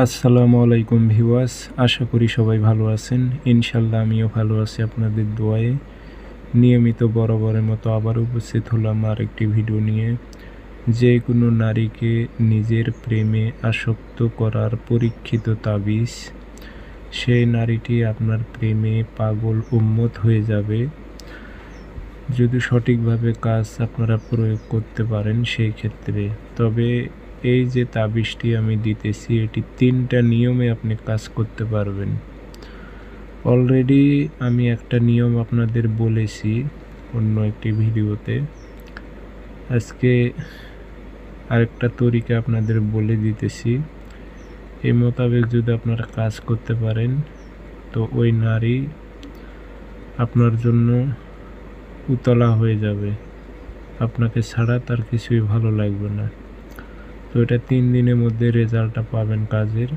আসসালামু আলাইকুম ভিউয়ার্স, আশা করি সবাই ভালো আছেন। ইনশাল্লাহ আমিও ভালো আছি আপনাদের দোয়ায়। নিয়মিত বরাবরের মতো আবার উপস্থিত হলাম আরেকটি ভিডিও নিয়ে। যে কোনো নারীকে নিজের প্রেমে আসক্ত করার পরীক্ষিত তাবিজ। সেই নারীটি আপনার প্রেমে পাগল উন্মত্ত হয়ে যাবে যদি সঠিকভাবে কাজ আপনারা প্রয়োগ করতে পারেন সেই ক্ষেত্রে। তবে এই যে তাবিজটি আমি দিতেছি, এটি 3টা নিয়মে আপনি কাজ করতে পারবেন। অলরেডি আমি একটা নিয়ম আপনাদের বলেছি অন্য একটি ভিডিওতে। আজকে আরেকটা তরিকা আপনাদের বলে দিতেছি। এই মোতাবেক যদি আপনারা কাজ করতে পারেন তো ওই নারী আপনার জন্য উতলা হয়ে যাবে, আপনাকে ছাড়া তার কিছুই ভালো লাগবে না। তো এটা 3 দিনের মধ্যে রেজাল্টটা পাবেন কাজের।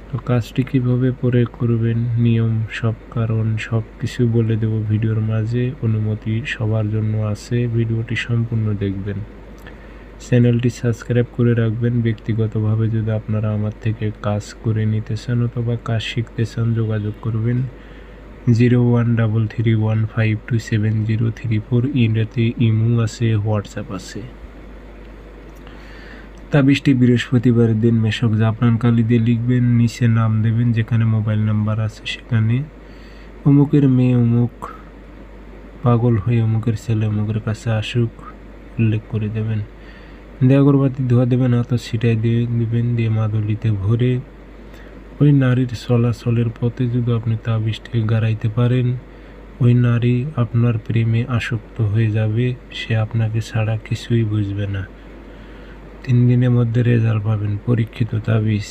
তো কাজটি কীভাবে প্রয়োগ করবেন, নিয়ম সব কারণ সব কিছু বলে দেব ভিডিওর মাঝে। অনুমতি সবার জন্য আছে, ভিডিওটি সম্পূর্ণ দেখবেন। চ্যানেলটি সাবস্ক্রাইব করে রাখবেন। ব্যক্তিগতভাবে যদি আপনারা আমার থেকে কাজ করে নিতে চান অথবা কাজ শিখতে চান যোগাযোগ করবেন 013315270034। ইন্ডিয়াতে ইমো আছে, হোয়াটসঅ্যাপ আছে। তাবিজটি বৃহস্পতিবার দিন মেশক জাফরান কালি দিয়ে লিখবেন, নিচে নাম দেবেন, যেখানে মোবাইল নাম্বার আছে সেখানে অমুকের মেয়ে অমুক পাগল হয়ে অমুকের ছেলে অমুকের কাছে আসুক উল্লেখ করে দেবেন। দিয়ে আগরবাতি ধোয়া দেবেন, হাত ছিটাই দিয়ে দিবেন, দিয়ে মাদুলিতে ভরে ওই নারীর চলাচলের পথে যদি আপনি তাবিজটি গাড়াইতে পারেন, ওই নারী আপনার প্রেমে আসক্ত হয়ে যাবে। সে আপনাকে ছাড়া কিছুই বুঝবে না। 3 দিনের মধ্যে রেজাল্ট পাবেন। পরীক্ষিত তাবিজ।